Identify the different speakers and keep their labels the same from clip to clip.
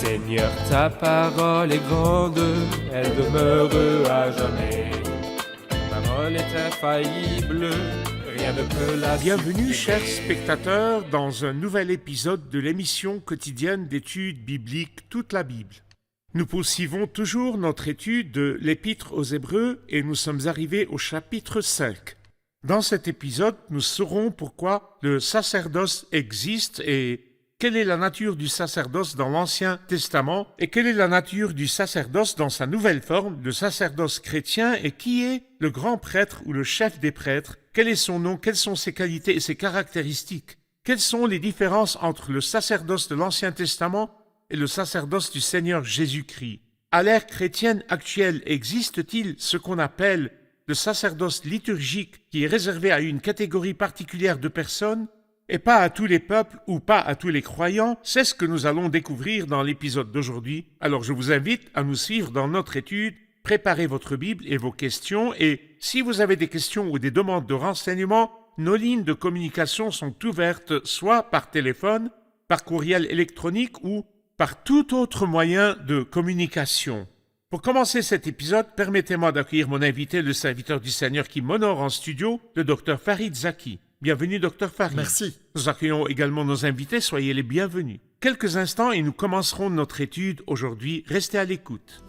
Speaker 1: Seigneur, ta parole est grande, elle demeure à jamais. Ta parole est infaillible, rien ne peut la
Speaker 2: Bienvenue,
Speaker 1: supprimer.
Speaker 2: chers spectateurs, dans un nouvel épisode de l'émission quotidienne d'études bibliques Toute la Bible. Nous poursuivons toujours notre étude de l'Épître aux Hébreux et nous sommes arrivés au chapitre 5. Dans cet épisode, nous saurons pourquoi le sacerdoce existe et quelle est la nature du sacerdoce dans l'Ancien Testament et quelle est la nature du sacerdoce dans sa nouvelle forme, le sacerdoce chrétien, et qui est le grand prêtre ou le chef des prêtres, quel est son nom, quelles sont ses qualités et ses caractéristiques, quelles sont les différences entre le sacerdoce de l'Ancien Testament et le sacerdoce du Seigneur Jésus-Christ. À l'ère chrétienne actuelle, existe-t-il ce qu'on appelle le sacerdoce liturgique qui est réservé à une catégorie particulière de personnes et pas à tous les peuples ou pas à tous les croyants? C'est ce que nous allons découvrir dans l'épisode d'aujourd'hui. Alors je vous invite à nous suivre dans notre étude. Préparez votre Bible et vos questions et si vous avez des questions ou des demandes de renseignements, nos lignes de communication sont ouvertes soit par téléphone, par courriel électronique ou par tout autre moyen de communication. Pour commencer cet épisode, permettez-moi d'accueillir mon invité, le serviteur du Seigneur qui m'honore en studio, le Dr Farid Zaki. Bienvenue, Dr Farid.
Speaker 3: Merci.
Speaker 2: Nous accueillons également nos invités, soyez les bienvenus. Quelques instants et nous commencerons notre étude aujourd'hui. Restez à l'écoute.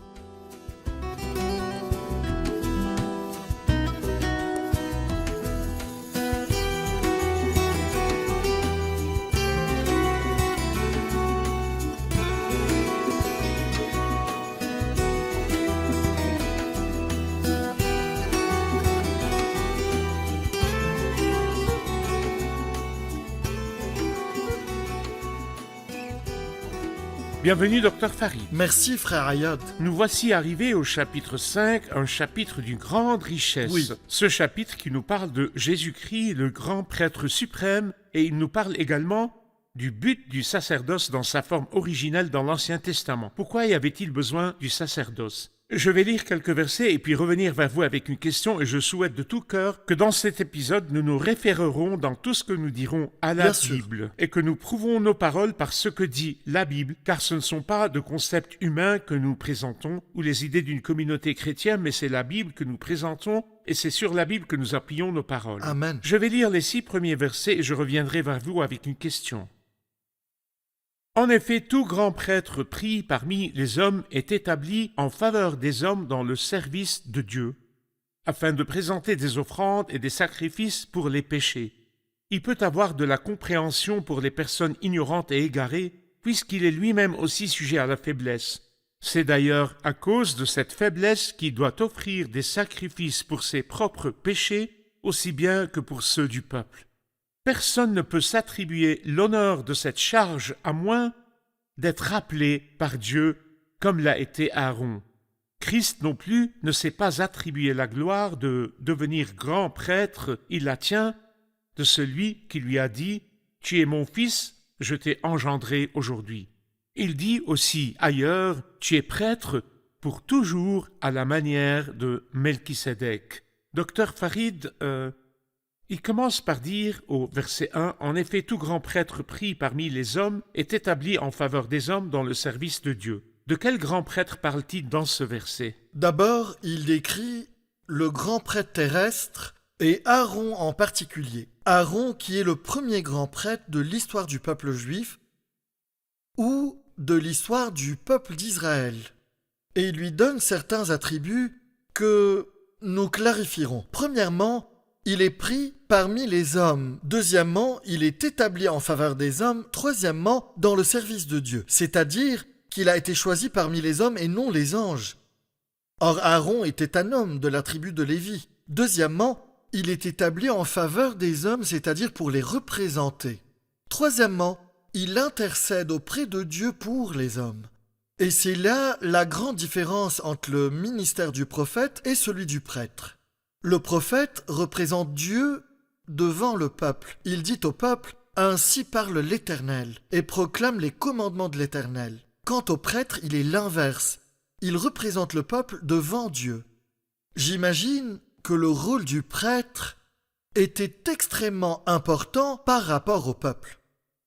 Speaker 2: Bienvenue, Dr Farid.
Speaker 3: Merci, frère Ayad.
Speaker 2: Nous voici arrivés au chapitre 5, un chapitre d'une grande richesse.
Speaker 3: Oui.
Speaker 2: Ce chapitre qui nous parle de Jésus-Christ, le grand prêtre suprême, et il nous parle également du but du sacerdoce dans sa forme originelle dans l'Ancien Testament. Pourquoi y avait-il besoin du sacerdoce ? Je vais lire quelques versets et puis revenir vers vous avec une question et je souhaite de tout cœur que dans cet épisode, nous nous référerons dans tout ce que nous dirons à la
Speaker 3: Bien sûr.
Speaker 2: Bible et que nous prouvons nos paroles par ce que dit la Bible, car ce ne sont pas de concepts humains que nous présentons ou les idées d'une communauté chrétienne, mais c'est la Bible que nous présentons et c'est sur la Bible que nous appuyons nos paroles.
Speaker 3: Amen.
Speaker 2: Je vais lire les 6 premiers versets et je reviendrai vers vous avec une question. En effet, tout grand prêtre pris parmi les hommes est établi en faveur des hommes dans le service de Dieu, afin de présenter des offrandes et des sacrifices pour les péchés. Il peut avoir de la compréhension pour les personnes ignorantes et égarées, puisqu'il est lui-même aussi sujet à la faiblesse. C'est d'ailleurs à cause de cette faiblesse qu'il doit offrir des sacrifices pour ses propres péchés, aussi bien que pour ceux du peuple. Personne ne peut s'attribuer l'honneur de cette charge à moins d'être appelé par Dieu comme l'a été Aaron. Christ non plus ne s'est pas attribué la gloire de devenir grand prêtre, il la tient de celui qui lui a dit « Tu es mon fils, je t'ai engendré aujourd'hui ». Il dit aussi ailleurs « Tu es prêtre pour toujours à la manière de Melchisédek ». Docteur Farid, il commence par dire au verset 1 « En effet, tout grand prêtre pris parmi les hommes est établi en faveur des hommes dans le service de Dieu. » De quel grand prêtre parle-t-il dans ce verset ?
Speaker 3: D'abord, il décrit le grand prêtre terrestre et Aaron en particulier. Aaron qui est le premier grand prêtre de l'histoire du peuple juif ou de l'histoire du peuple d'Israël. Et il lui donne certains attributs que nous clarifierons. Premièrement, il est pris parmi les hommes. Deuxièmement, il est établi en faveur des hommes. Troisièmement, dans le service de Dieu. C'est-à-dire qu'il a été choisi parmi les hommes et non les anges. Or, Aaron était un homme de la tribu de Lévi. Deuxièmement, il est établi en faveur des hommes, c'est-à-dire pour les représenter. Troisièmement, il intercède auprès de Dieu pour les hommes. Et c'est là la grande différence entre le ministère du prophète et celui du prêtre. Le prophète représente Dieu devant le peuple. Il dit au peuple « Ainsi parle l'Éternel » et proclame les commandements de l'Éternel. Quant au prêtre, il est l'inverse. Il représente le peuple devant Dieu. J'imagine que le rôle du prêtre était extrêmement important par rapport au peuple.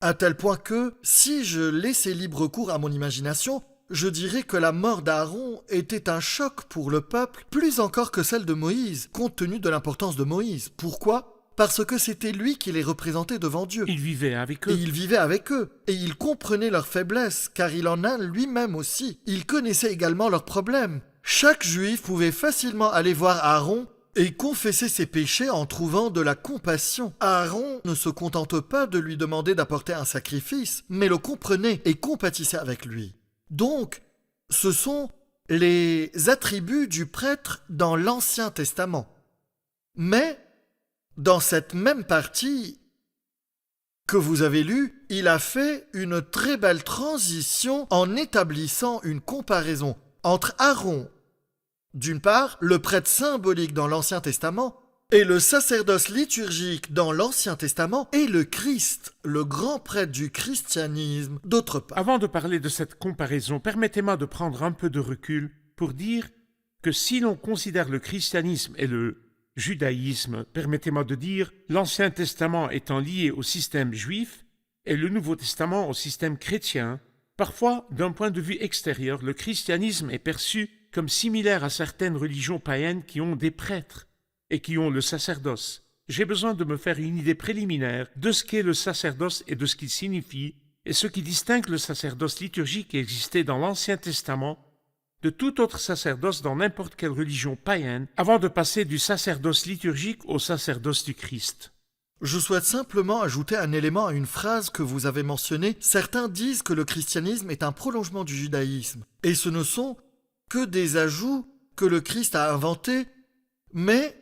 Speaker 3: à tel point que, si je laissais libre cours à mon imagination, je dirais que la mort d'Aaron était un choc pour le peuple, plus encore que celle de Moïse, compte tenu de l'importance de Moïse. Pourquoi ? Parce que c'était lui qui les représentait devant Dieu.
Speaker 2: Il vivait avec
Speaker 3: Et
Speaker 2: eux.
Speaker 3: il vivait avec eux. Et il comprenait leurs faiblesses, car il en a lui-même aussi. Il connaissait également leurs problèmes. Chaque juif pouvait facilement aller voir Aaron et confesser ses péchés en trouvant de la compassion. Aaron ne se contente pas de lui demander d'apporter un sacrifice, mais le comprenait et compatissait avec lui. Donc, ce sont les attributs du prêtre dans l'Ancien Testament. Mais, dans cette même partie que vous avez lue, il a fait une très belle transition en établissant une comparaison entre Aaron, d'une part, le prêtre symbolique dans l'Ancien Testament, et le sacerdoce liturgique dans l'Ancien Testament, et le Christ, le grand prêtre du christianisme, d'autre part.
Speaker 2: Avant de parler de cette comparaison, permettez-moi de prendre un peu de recul pour dire que si l'on considère le christianisme et le judaïsme, permettez-moi de dire, l'Ancien Testament étant lié au système juif et le Nouveau Testament au système chrétien, parfois, d'un point de vue extérieur, le christianisme est perçu comme similaire à certaines religions païennes qui ont des prêtres et qui ont le sacerdoce. J'ai besoin de me faire une idée préliminaire de ce qu'est le sacerdoce et de ce qu'il signifie, et ce qui distingue le sacerdoce liturgique qui existait dans l'Ancien Testament de tout autre sacerdoce dans n'importe quelle religion païenne, avant de passer du sacerdoce liturgique au sacerdoce du Christ.
Speaker 3: Je souhaite simplement ajouter un élément à une phrase que vous avez mentionnée. Certains disent que le christianisme est un prolongement du judaïsme, et ce ne sont que des ajouts que le Christ a inventés, mais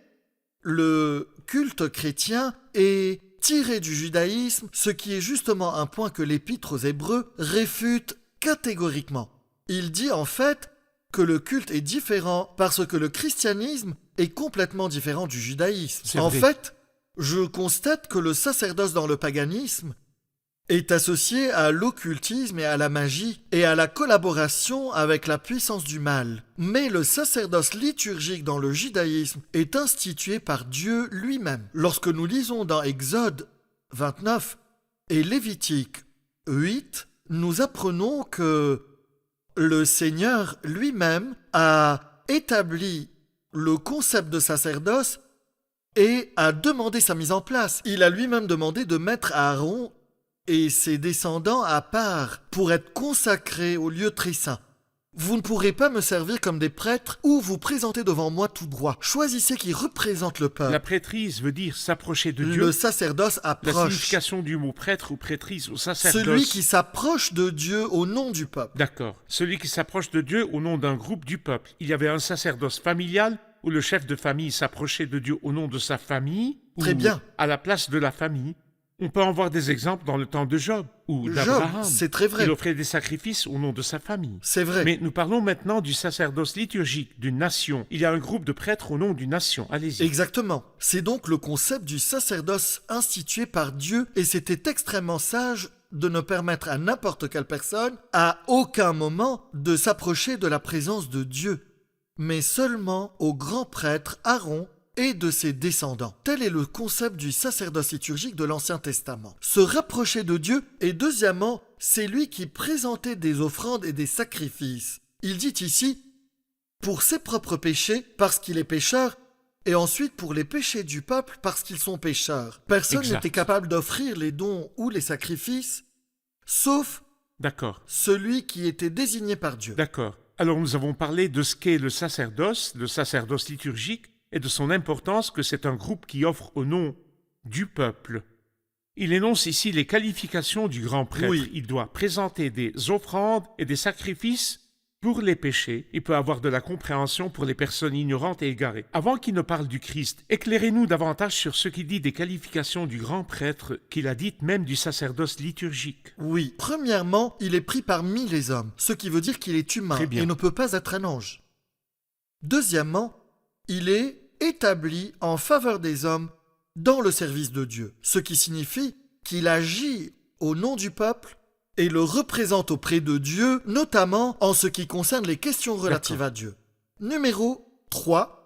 Speaker 3: le culte chrétien est tiré du judaïsme, ce qui est justement un point que l'Épître aux Hébreux réfute catégoriquement. Il dit en fait que le culte est différent parce que le christianisme est complètement différent du judaïsme.
Speaker 2: C'est
Speaker 3: En
Speaker 2: vrai.
Speaker 3: fait, je constate que le sacerdoce dans le paganisme est associé à l'occultisme et à la magie et à la collaboration avec la puissance du mal. Mais le sacerdoce liturgique dans le judaïsme est institué par Dieu lui-même. Lorsque nous lisons dans Exode 29 et Lévitique 8, nous apprenons que le Seigneur lui-même a établi le concept de sacerdoce et a demandé sa mise en place. Il a lui-même demandé de mettre Aaron et ses descendants à part pour être consacrés au lieu très saint. Vous ne pourrez pas me servir comme des prêtres ou vous présenter devant moi tout droit. Choisissez qui représente le peuple.
Speaker 2: La prêtrise veut dire s'approcher de Dieu.
Speaker 3: Le sacerdoce
Speaker 2: La
Speaker 3: approche.
Speaker 2: signification du mot prêtre ou prêtrise au sacerdoce.
Speaker 3: Celui qui s'approche de Dieu au nom du peuple.
Speaker 2: D'accord. Celui qui s'approche de Dieu au nom d'un groupe du peuple. Il y avait un sacerdoce familial où le chef de famille s'approchait de Dieu au nom de sa famille.
Speaker 3: Très
Speaker 2: ou
Speaker 3: bien.
Speaker 2: à la place de la famille. On peut en voir des exemples dans le temps de Job ou d'Abraham.
Speaker 3: Job, c'est très vrai.
Speaker 2: Il offrait des sacrifices au nom de sa famille.
Speaker 3: C'est vrai.
Speaker 2: Mais nous parlons maintenant du sacerdoce liturgique d'une nation. Il y a un groupe de prêtres au nom d'une nation. Allez-y.
Speaker 3: Exactement. C'est donc le concept du sacerdoce institué par Dieu et c'était extrêmement sage de ne permettre à n'importe quelle personne, à aucun moment, de s'approcher de la présence de Dieu, mais seulement au grand prêtre Aaron et de ses descendants. Tel est le concept du sacerdoce liturgique de l'Ancien Testament. Se rapprocher de Dieu et deuxièmement, c'est lui qui présentait des offrandes et des sacrifices. Il dit ici, pour ses propres péchés, parce qu'il est pécheur, et ensuite pour les péchés du peuple, parce qu'ils sont pécheurs. Personne
Speaker 2: Exact.
Speaker 3: n'était capable d'offrir les dons ou les sacrifices, sauf
Speaker 2: D'accord.
Speaker 3: celui qui était désigné par Dieu.
Speaker 2: D'accord. Alors nous avons parlé de ce qu'est le sacerdoce liturgique, et de son importance que c'est un groupe qui offre au nom du peuple. Il énonce ici les qualifications du grand prêtre.
Speaker 3: Oui.
Speaker 2: Il doit présenter des offrandes et des sacrifices pour les péchés. Il peut avoir de la compréhension pour les personnes ignorantes et égarées. Avant qu'il ne parle du Christ, éclairez-nous davantage sur ce qu'il dit des qualifications du grand prêtre, qu'il a dites même du sacerdoce liturgique.
Speaker 3: Oui. Premièrement, il est pris parmi les hommes, ce qui veut dire qu'il est humain
Speaker 2: Très bien.
Speaker 3: et ne peut pas être un ange. Deuxièmement, il est établi en faveur des hommes dans le service de Dieu, ce qui signifie qu'il agit au nom du peuple et le représente auprès de Dieu, notamment en ce qui concerne les questions relatives
Speaker 2: D'accord.
Speaker 3: à Dieu. Numéro 3.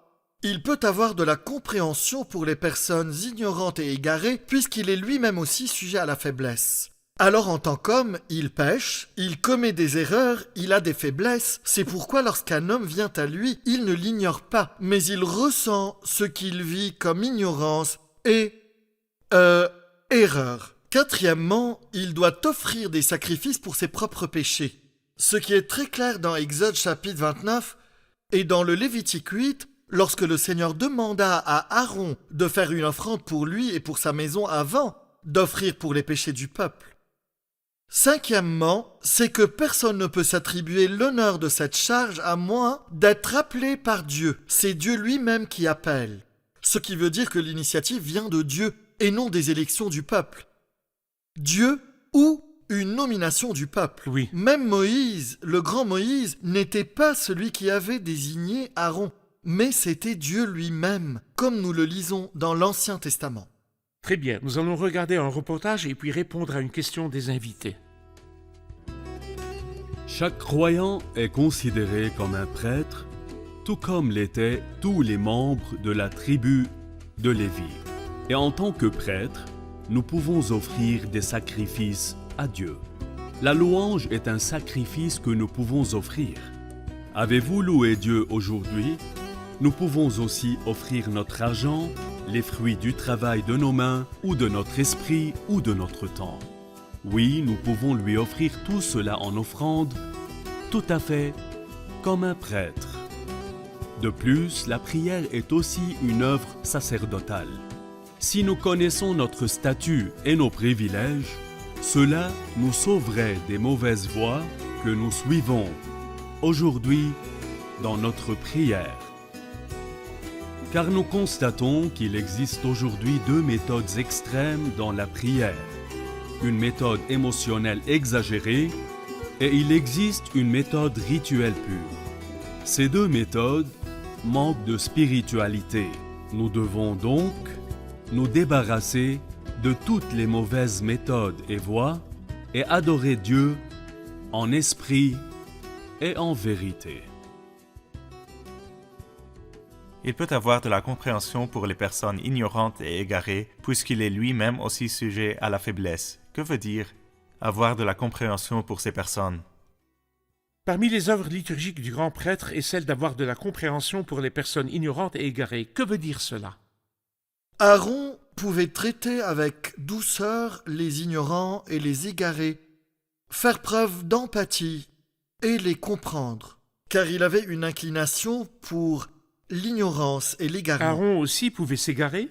Speaker 3: Il peut avoir de la compréhension pour les personnes ignorantes et égarées, puisqu'il est lui-même aussi sujet à la faiblesse. Alors en tant qu'homme, il pêche, il commet des erreurs, il a des faiblesses. C'est pourquoi lorsqu'un homme vient à lui, il ne l'ignore pas, mais il ressent ce qu'il vit comme ignorance et erreur. Quatrièmement, il doit offrir des sacrifices pour ses propres péchés. Ce qui est très clair dans Exode chapitre 29 et dans le Lévitique 8, lorsque le Seigneur demanda à Aaron de faire une offrande pour lui et pour sa maison avant d'offrir pour les péchés du peuple. Cinquièmement, c'est que personne ne peut s'attribuer l'honneur de cette charge à moins d'être appelé par Dieu. C'est Dieu lui-même qui appelle. Ce qui veut dire que l'initiative vient de Dieu et non des élections du peuple. Dieu ou une nomination du peuple.
Speaker 2: Oui.
Speaker 3: Même Moïse, le grand Moïse, n'était pas celui qui avait désigné Aaron, mais c'était Dieu lui-même, comme nous le lisons dans l'Ancien Testament.
Speaker 2: Très bien, nous allons regarder un reportage et puis répondre à une question des invités.
Speaker 4: Chaque croyant est considéré comme un prêtre, tout comme l'étaient tous les membres de la tribu de Lévi. Et en tant que prêtre, nous pouvons offrir des sacrifices à Dieu. La louange est un sacrifice que nous pouvons offrir. Avez-vous loué Dieu aujourd'hui? Nous pouvons aussi offrir notre argent, les fruits du travail de nos mains, ou de notre esprit, ou de notre temps. Oui, nous pouvons lui offrir tout cela en offrande, tout à fait comme un prêtre. De plus, la prière est aussi une œuvre sacerdotale. Si nous connaissons notre statut et nos privilèges, cela nous sauverait des mauvaises voies que nous suivons aujourd'hui dans notre prière. Car nous constatons qu'il existe aujourd'hui deux méthodes extrêmes dans la prière. Une méthode émotionnelle exagérée et il existe une méthode rituelle pure. Ces deux méthodes manquent de spiritualité. Nous devons donc nous débarrasser de toutes les mauvaises méthodes et voies et adorer Dieu en esprit et en vérité.
Speaker 5: Il peut avoir de la compréhension pour les personnes ignorantes et égarées, puisqu'il est lui-même aussi sujet à la faiblesse. Que veut dire avoir de la compréhension pour ces personnes?
Speaker 2: Parmi les œuvres liturgiques du grand prêtre est celle d'avoir de la compréhension pour les personnes ignorantes et égarées. Que veut dire cela?
Speaker 3: Aaron pouvait traiter avec douceur les ignorants et les égarés, faire preuve d'empathie et les comprendre, car il avait une inclination pour l'ignorance et l'égarement.
Speaker 2: Aaron aussi pouvait s'égarer?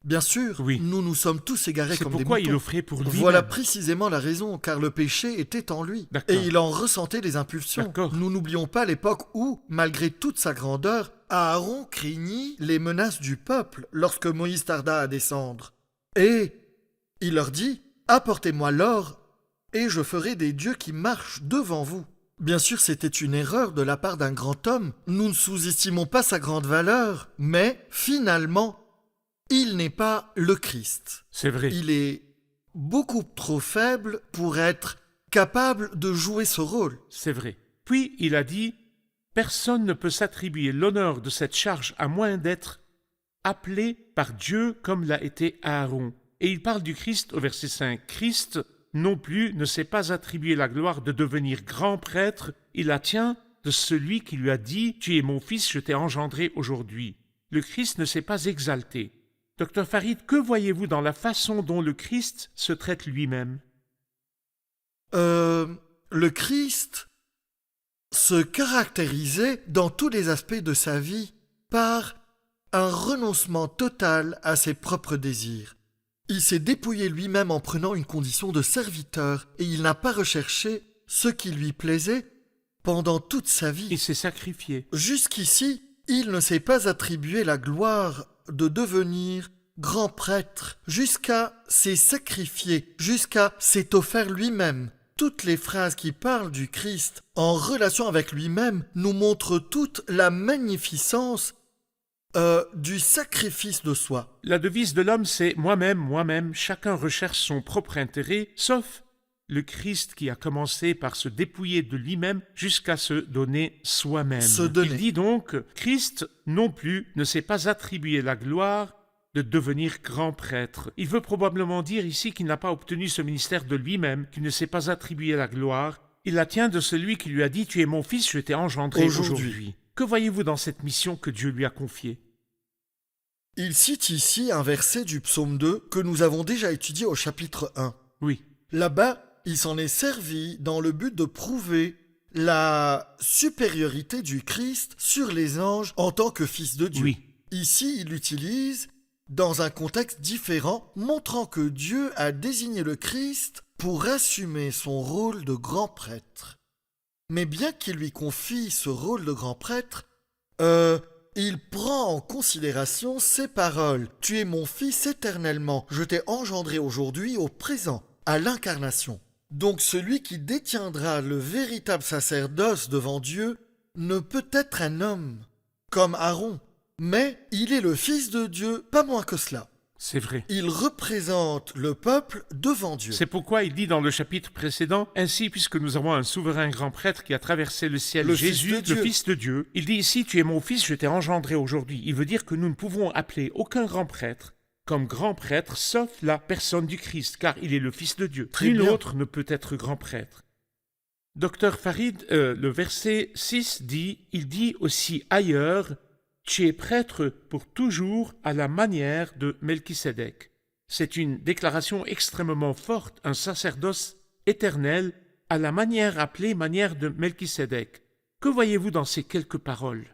Speaker 3: Bien sûr,
Speaker 2: Oui.
Speaker 3: nous sommes tous égarés
Speaker 2: C'est
Speaker 3: comme des
Speaker 2: pourquoi il
Speaker 3: moutons.
Speaker 2: offrait pour lui-même.
Speaker 3: Voilà précisément la raison, car le péché était en lui.
Speaker 2: D'accord.
Speaker 3: Et il en ressentait les impulsions.
Speaker 2: D'accord.
Speaker 3: Nous n'oublions pas l'époque où, malgré toute sa grandeur, Aaron craignit les menaces du peuple lorsque Moïse tarda à descendre. Et il leur dit « Apportez-moi l'or, et je ferai des dieux qui marchent devant vous. » Bien sûr, c'était une erreur de la part d'un grand homme. Nous ne sous-estimons pas sa grande valeur, mais finalement, il n'est pas le Christ.
Speaker 2: C'est vrai.
Speaker 3: Il est beaucoup trop faible pour être capable de jouer ce rôle.
Speaker 2: C'est vrai. Puis il a dit « Personne ne peut s'attribuer l'honneur de cette charge à moins d'être appelé par Dieu comme l'a été Aaron. » Et il parle du Christ au verset 5. Christ non plus ne s'est pas attribué la gloire de devenir grand prêtre, il la tient de celui qui lui a dit « Tu es mon fils, je t'ai engendré aujourd'hui ». Le Christ ne s'est pas exalté. Docteur Farid, que voyez-vous dans la façon dont le Christ se traite lui-même?
Speaker 3: Le Christ se caractérisait dans tous les aspects de sa vie par un renoncement total à ses propres désirs. Il s'est dépouillé lui-même en prenant une condition de serviteur et il n'a pas recherché ce qui lui plaisait pendant toute sa vie.
Speaker 2: Il s'est sacrifié.
Speaker 3: Jusqu'ici, il ne s'est pas attribué la gloire de devenir grand prêtre jusqu'à s'est sacrifié, jusqu'à s'est offert lui-même. Toutes les phrases qui parlent du Christ en relation avec lui-même nous montrent toute la magnificence du sacrifice de soi.
Speaker 2: La devise de l'homme, c'est « moi-même, moi-même ». Chacun recherche son propre intérêt, sauf le Christ qui a commencé par se dépouiller de lui-même jusqu'à se donner soi-même.
Speaker 3: Se donner.
Speaker 2: Il dit donc « Christ non plus ne s'est pas attribué la gloire de devenir grand prêtre. Il veut probablement dire ici qu'il n'a pas obtenu ce ministère de lui-même, qu'il ne s'est pas attribué la gloire. Il la tient de celui qui lui a dit « Tu es mon fils, je t'ai engendré aujourd'hui ». Que voyez-vous dans cette mission que Dieu lui a confiée?
Speaker 3: Il cite ici un verset du psaume 2 que nous avons déjà étudié au chapitre 1.
Speaker 2: Oui,
Speaker 3: Là-bas, il s'en est servi dans le but de prouver la supériorité du Christ sur les anges en tant que fils de Dieu.
Speaker 2: oui.
Speaker 3: Ici, il l'utilise dans un contexte différent, montrant que Dieu a désigné le Christ pour assumer son rôle de grand prêtre. Mais bien qu'il lui confie ce rôle de grand prêtre, il prend en considération ces paroles. « Tu es mon fils éternellement, je t'ai engendré aujourd'hui au présent, à l'incarnation. » Donc celui qui détiendra le véritable sacerdoce devant Dieu ne peut être un homme, comme Aaron, mais il est le fils de Dieu, pas moins que cela.
Speaker 2: C'est vrai.
Speaker 3: Il représente le peuple devant Dieu.
Speaker 2: C'est pourquoi il dit dans le chapitre précédent « Ainsi, puisque nous avons un souverain grand prêtre qui a traversé le ciel,
Speaker 3: Le
Speaker 2: Jésus,
Speaker 3: Fils de Dieu.
Speaker 2: le Fils de Dieu, il dit ici « Tu es mon fils, je t'ai engendré aujourd'hui ». Il veut dire que nous ne pouvons appeler aucun grand prêtre comme grand prêtre, sauf la personne du Christ, car il est le Fils de Dieu.
Speaker 3: Très
Speaker 2: Nul
Speaker 3: bien.
Speaker 2: autre ne peut être grand prêtre. Docteur Farid, le verset 6 il dit aussi ailleurs « Tu es prêtre pour toujours à la manière de Melchisédek ». C'est une déclaration extrêmement forte, un sacerdoce éternel à la manière appelée manière de Melchisédek. Que voyez-vous dans ces quelques paroles?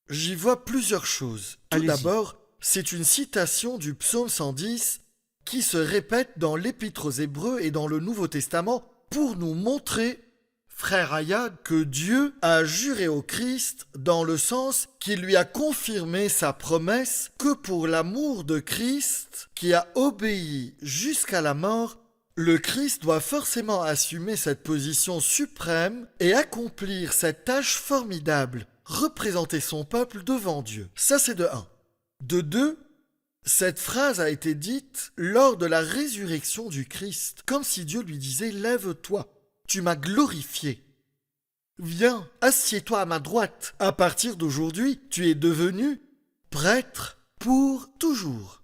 Speaker 3: J'y vois plusieurs choses. Tout
Speaker 2: Allez-y.
Speaker 3: d'abord, c'est une citation du psaume 110 qui se répète dans l'Épître aux Hébreux et dans le Nouveau Testament pour nous montrer, frère Ayad, que Dieu a juré au Christ dans le sens qu'il lui a confirmé sa promesse que pour l'amour de Christ, qui a obéi jusqu'à la mort, le Christ doit forcément assumer cette position suprême et accomplir cette tâche formidable, représenter son peuple devant Dieu. Ça, c'est de 1. De 2, cette phrase a été dite lors de la résurrection du Christ, comme si Dieu lui disait « Lève-toi, tu m'as glorifié. Viens, assieds-toi à ma droite. À partir d'aujourd'hui, tu es devenu prêtre pour toujours. »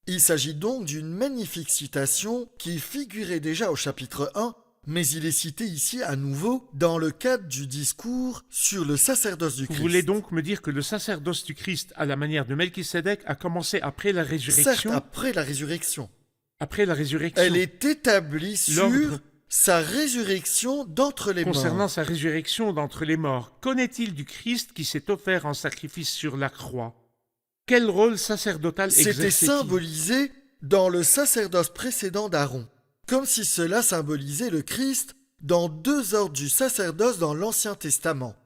Speaker 3: Il s'agit donc d'une magnifique citation qui figurait déjà au chapitre 1, mais il est cité ici à nouveau dans le cadre du discours sur le sacerdoce du
Speaker 2: Vous
Speaker 3: Christ.
Speaker 2: voulez donc me dire que le sacerdoce du Christ à la manière de Melchisédek a commencé après la
Speaker 3: Certes,
Speaker 2: résurrection?
Speaker 3: après la résurrection.
Speaker 2: Après la résurrection.
Speaker 3: Elle est établie sur
Speaker 2: L'ordre.
Speaker 3: sa résurrection d'entre les
Speaker 2: Concernant
Speaker 3: morts.
Speaker 2: sa résurrection d'entre les morts, qu'en est-il du Christ qui s'est offert en sacrifice sur la croix? Quel rôle sacerdotal
Speaker 3: C'était
Speaker 2: exerçait-il?
Speaker 3: symbolisé dans le sacerdoce précédent d'Aaron, comme si cela symbolisait le Christ dans 2 ordres du sacerdoce dans l'Ancien Testament.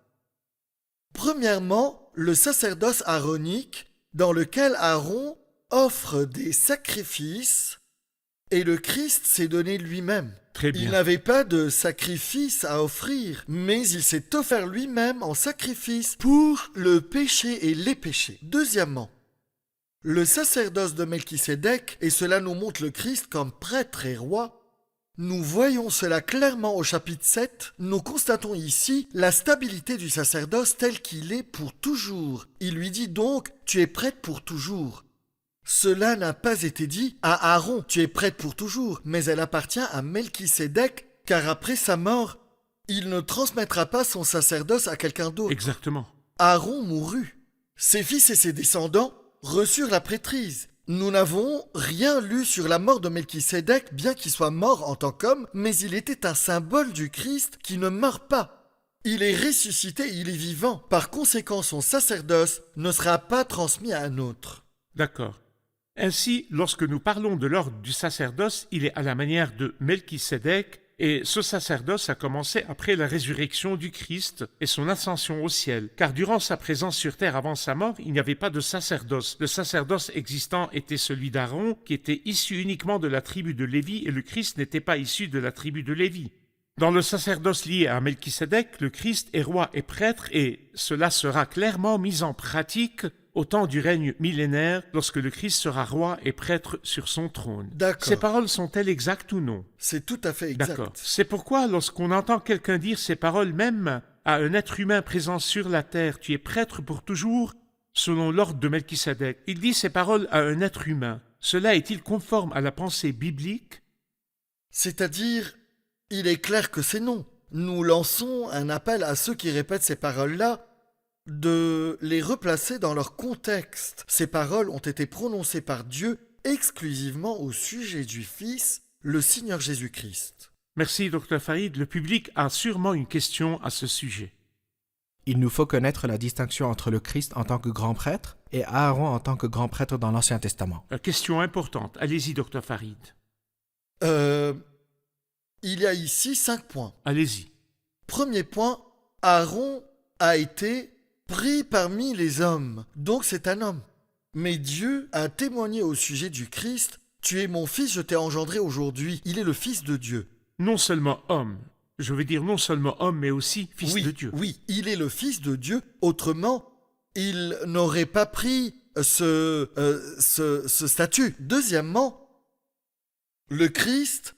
Speaker 3: Premièrement, le sacerdoce aaronique, dans lequel Aaron offre des sacrifices et le Christ s'est donné lui-même.
Speaker 2: Très
Speaker 3: Il
Speaker 2: bien.
Speaker 3: n'avait pas de sacrifice à offrir, mais il s'est offert lui-même en sacrifice pour le péché et les péchés. Deuxièmement, le sacerdoce de Melchisédek, et cela nous montre le Christ comme prêtre et roi, nous voyons cela clairement au chapitre 7. Nous constatons ici la stabilité du sacerdoce tel qu'il est pour toujours. Il lui dit donc « Tu es prêtre pour toujours ». Cela n'a pas été dit à Aaron, tu es prêtre pour toujours, mais elle appartient à Melchisédek, car après sa mort, il ne transmettra pas son sacerdoce à quelqu'un d'autre.
Speaker 2: Exactement.
Speaker 3: Aaron mourut. Ses fils et ses descendants reçurent la prêtrise. Nous n'avons rien lu sur la mort de Melchisédek, bien qu'il soit mort en tant qu'homme, mais il était un symbole du Christ qui ne meurt pas. Il est ressuscité, il est vivant. Par conséquent, son sacerdoce ne sera pas transmis à un autre.
Speaker 2: D'accord. Ainsi, lorsque nous parlons de l'ordre du sacerdoce, il est à la manière de Melchisédek, et ce sacerdoce a commencé après la résurrection du Christ et son ascension au ciel. Car durant sa présence sur terre avant sa mort, il n'y avait pas de sacerdoce. Le sacerdoce existant était celui d'Aaron, qui était issu uniquement de la tribu de Lévi, et le Christ n'était pas issu de la tribu de Lévi. Dans le sacerdoce lié à Melchisédek, le Christ est roi et prêtre, et cela sera clairement mis en pratique au temps du règne millénaire, lorsque le Christ sera roi et prêtre sur son trône.
Speaker 3: D'accord.
Speaker 2: Ces paroles sont-elles exactes ou non?
Speaker 3: C'est tout à fait exact.
Speaker 2: D'accord. C'est pourquoi lorsqu'on entend quelqu'un dire ces paroles même à un être humain présent sur la terre, tu es prêtre pour toujours, selon l'ordre de Melchisédek. Il dit ces paroles à un être humain. Cela est-il conforme à la pensée biblique?
Speaker 3: C'est-à-dire, il est clair que c'est non. Nous lançons un appel à ceux qui répètent ces paroles-là de les replacer dans leur contexte. Ces paroles ont été prononcées par Dieu exclusivement au sujet du Fils, le Seigneur Jésus-Christ.
Speaker 2: Merci, Dr Farid. Le public a sûrement une question à ce sujet.
Speaker 6: Il nous faut connaître la distinction entre le Christ en tant que grand prêtre et Aaron en tant que grand prêtre dans l'Ancien Testament.
Speaker 2: Question importante. Allez-y, Dr Farid.
Speaker 3: Il y a ici 5 points.
Speaker 2: Allez-y.
Speaker 3: Premier point, Aaron a été pris parmi les hommes, donc c'est un homme. Mais Dieu a témoigné au sujet du Christ, « Tu es mon fils, je t'ai engendré aujourd'hui ». Il est le Fils de Dieu.
Speaker 2: Non seulement homme, je veux dire non seulement homme, mais aussi fils
Speaker 3: Oui,
Speaker 2: de Dieu.
Speaker 3: oui, il est le Fils de Dieu. Autrement, il n'aurait pas pris ce statut. Deuxièmement, le Christ,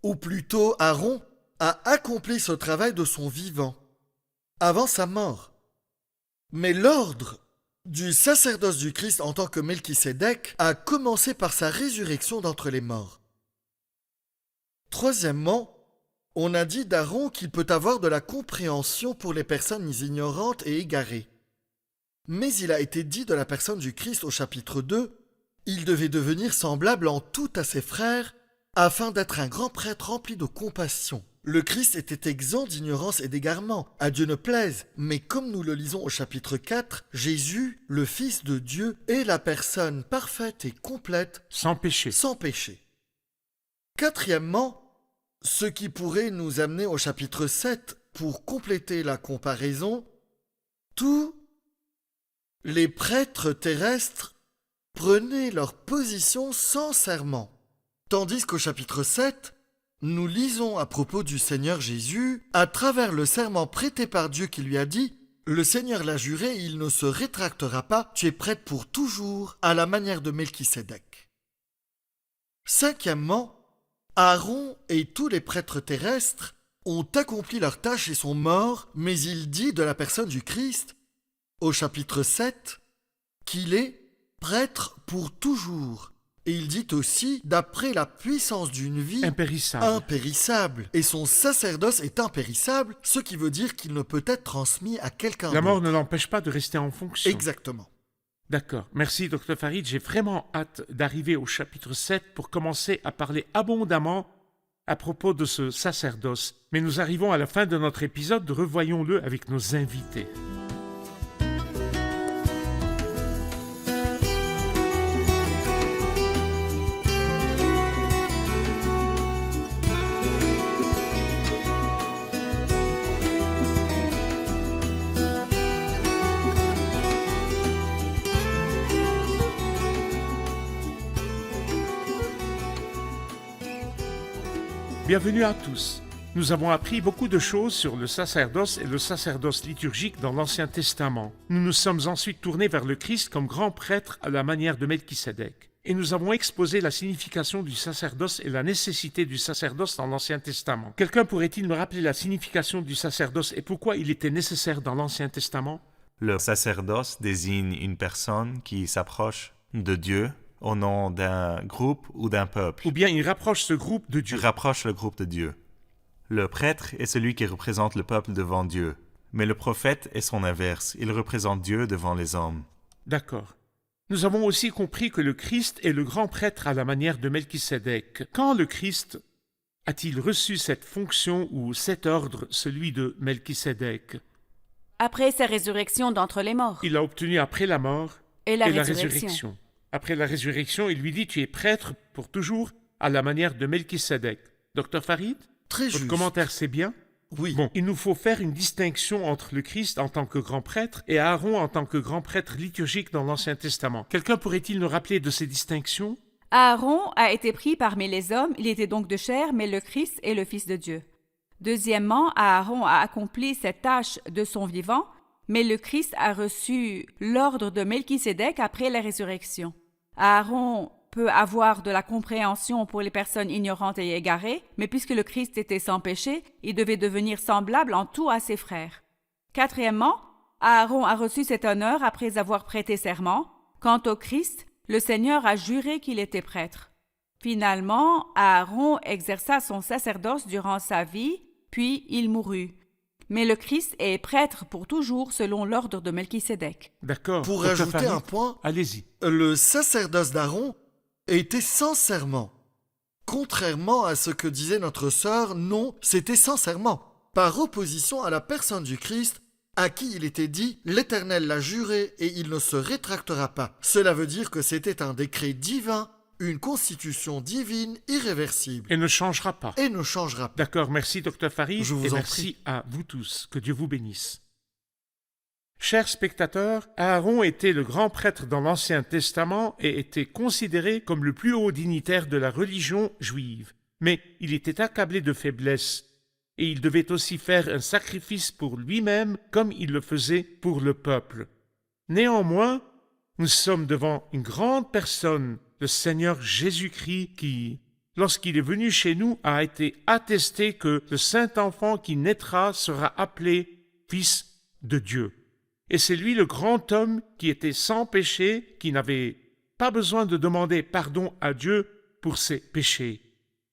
Speaker 3: ou plutôt Aaron, a accompli ce travail de son vivant, avant sa mort. Mais l'ordre du sacerdoce du Christ en tant que Melchisédek a commencé par sa résurrection d'entre les morts. Troisièmement, on a dit d'Aaron qu'il peut avoir de la compréhension pour les personnes ignorantes et égarées. Mais il a été dit de la personne du Christ au chapitre 2, il devait devenir semblable en tout à ses frères afin d'être un grand prêtre rempli de compassion. Le Christ était exempt d'ignorance et d'égarement, à Dieu ne plaise, mais comme nous le lisons au chapitre 4, Jésus, le Fils de Dieu, est la personne parfaite et complète,
Speaker 2: Sans péché.
Speaker 3: sans péché. Quatrièmement, ce qui pourrait nous amener au chapitre 7 pour compléter la comparaison, tous les prêtres terrestres prenaient leur position sans serment, tandis qu'au chapitre 7, nous lisons à propos du Seigneur Jésus, à travers le serment prêté par Dieu qui lui a dit « Le Seigneur l'a juré, il ne se rétractera pas, tu es prêtre pour toujours, à la manière de Melchisédek. » Cinquièmement, Aaron et tous les prêtres terrestres ont accompli leur tâche et sont morts, mais il dit de la personne du Christ, au chapitre 7, qu'il est prêtre pour toujours. Et il dit aussi, d'après la puissance d'une vie impérissable. Et son sacerdoce est impérissable, ce qui veut dire qu'il ne peut être transmis à quelqu'un d'autre.
Speaker 2: La mort ne l'empêche pas de rester en fonction.
Speaker 3: Exactement.
Speaker 2: D'accord. Merci, Dr Farid. J'ai vraiment hâte d'arriver au chapitre 7 pour commencer à parler abondamment à propos de ce sacerdoce. Mais nous arrivons à la fin de notre épisode, revoyons-le avec nos invités. Bienvenue à tous. Nous avons appris beaucoup de choses sur le sacerdoce et le sacerdoce liturgique dans l'Ancien Testament. Nous nous sommes ensuite tournés vers le Christ comme grand prêtre à la manière de Melchisédek. Et nous avons exposé la signification du sacerdoce et la nécessité du sacerdoce dans l'Ancien Testament. Quelqu'un pourrait-il me rappeler la signification du sacerdoce et pourquoi il était nécessaire dans l'Ancien Testament?
Speaker 5: Le sacerdoce désigne une personne qui s'approche de Dieu au nom d'un groupe ou d'un peuple.
Speaker 2: Ou bien il rapproche ce groupe de Dieu.
Speaker 5: Il rapproche le groupe de Dieu. Le prêtre est celui qui représente le peuple devant Dieu. Mais le prophète est son inverse. Il représente Dieu devant les hommes.
Speaker 2: D'accord. Nous avons aussi compris que le Christ est le grand prêtre à la manière de Melchisédek. Quand le Christ a-t-il reçu cette fonction ou cet ordre, celui de Melchisédek?
Speaker 7: Après sa résurrection d'entre les morts.
Speaker 2: Il l'a obtenu après la mort
Speaker 7: Et la
Speaker 2: résurrection.
Speaker 7: résurrection.
Speaker 2: Après la résurrection, il lui dit « Tu es prêtre pour toujours à la manière de Melchisédek ». Dr Farid,
Speaker 3: Très
Speaker 2: votre
Speaker 3: juste.
Speaker 2: commentaire c'est bien?
Speaker 3: Oui.
Speaker 2: Bon, il nous faut faire une distinction entre le Christ en tant que grand prêtre et Aaron en tant que grand prêtre liturgique dans l'Ancien Testament. Quelqu'un pourrait-il nous rappeler de ces distinctions?
Speaker 7: Aaron a été pris parmi les hommes, il était donc de chair, mais le Christ est le Fils de Dieu. Deuxièmement, Aaron a accompli cette tâche de son vivant, mais le Christ a reçu l'ordre de Melchisédek après la résurrection. Aaron peut avoir de la compréhension pour les personnes ignorantes et égarées, mais puisque le Christ était sans péché, il devait devenir semblable en tout à ses frères. Quatrièmement, Aaron a reçu cet honneur après avoir prêté serment. Quant au Christ, le Seigneur a juré qu'il était prêtre. Finalement, Aaron exerça son sacerdoce durant sa vie, puis il mourut. Mais le Christ est prêtre pour toujours selon l'ordre de Melchisédek.
Speaker 2: D'accord.
Speaker 3: Pour
Speaker 2: Dr.
Speaker 3: ajouter
Speaker 2: Farid,
Speaker 3: un point,
Speaker 2: allez-y.
Speaker 3: le sacerdoce d'Aaron était sans serment. Contrairement à ce que disait notre sœur, non, c'était sans serment. Par opposition à la personne du Christ, à qui il était dit « L'Éternel l'a juré et il ne se rétractera pas ». Cela veut dire que c'était un décret divin, une constitution divine irréversible.
Speaker 2: Et ne changera pas.
Speaker 3: Et ne changera pas.
Speaker 2: D'accord, merci Dr. Farid
Speaker 3: Je vous
Speaker 2: et
Speaker 3: en
Speaker 2: merci
Speaker 3: prie.
Speaker 2: à vous tous. Que Dieu vous bénisse. Chers spectateurs, Aaron était le grand prêtre dans l'Ancien Testament et était considéré comme le plus haut dignitaire de la religion juive. Mais il était accablé de faiblesse et il devait aussi faire un sacrifice pour lui-même comme il le faisait pour le peuple. Néanmoins, nous sommes devant une grande personne, le Seigneur Jésus-Christ, qui, lorsqu'il est venu chez nous, a été attesté que le Saint-Enfant qui naîtra sera appelé Fils de Dieu. Et c'est lui le grand homme qui était sans péché, qui n'avait pas besoin de demander pardon à Dieu pour ses péchés.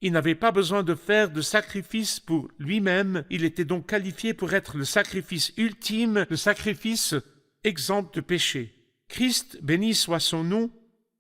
Speaker 2: Il n'avait pas besoin de faire de sacrifice pour lui-même, il était donc qualifié pour être le sacrifice ultime, le sacrifice exempt de péché. Christ, béni soit son nom,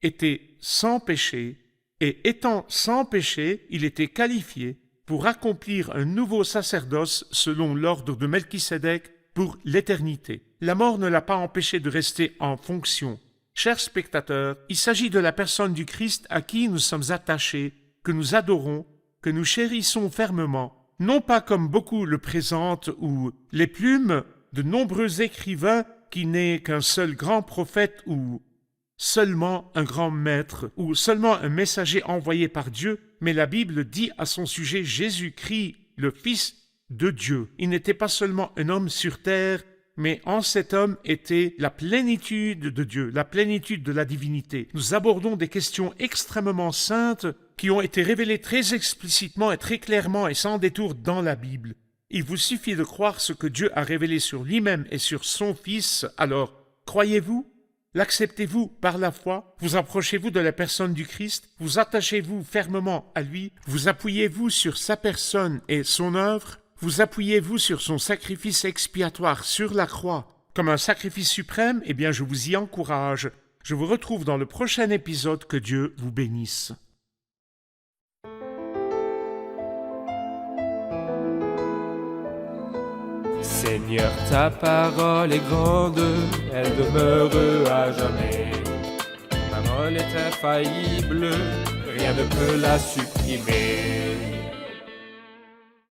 Speaker 2: était sans péché, et étant sans péché, il était qualifié pour accomplir un nouveau sacerdoce selon l'ordre de Melchisédek pour l'éternité. La mort ne l'a pas empêché de rester en fonction. Chers spectateurs, il s'agit de la personne du Christ à qui nous sommes attachés, que nous adorons, que nous chérissons fermement, non pas comme beaucoup le présentent ou les plumes de nombreux écrivains qui n'est qu'un seul grand prophète ou seulement un grand maître ou seulement un messager envoyé par Dieu, mais la Bible dit à son sujet Jésus-Christ, le Fils de Dieu. Il n'était pas seulement un homme sur terre, mais en cet homme était la plénitude de Dieu, la plénitude de la divinité. Nous abordons des questions extrêmement saintes qui ont été révélées très explicitement et très clairement et sans détour dans la Bible. Il vous suffit de croire ce que Dieu a révélé sur lui-même et sur son Fils. Alors, croyez-vous? L'acceptez-vous par la foi? Vous approchez-vous de la personne du Christ? Vous attachez-vous fermement à lui? Vous appuyez-vous sur sa personne et son œuvre? Vous appuyez-vous sur son sacrifice expiatoire sur la croix comme un sacrifice suprême? Eh bien, je vous y encourage. Je vous retrouve dans le prochain épisode. Que Dieu vous bénisse.
Speaker 1: Seigneur, ta parole est grande, elle demeure à jamais. Ta parole est infaillible, rien ne peut la supprimer.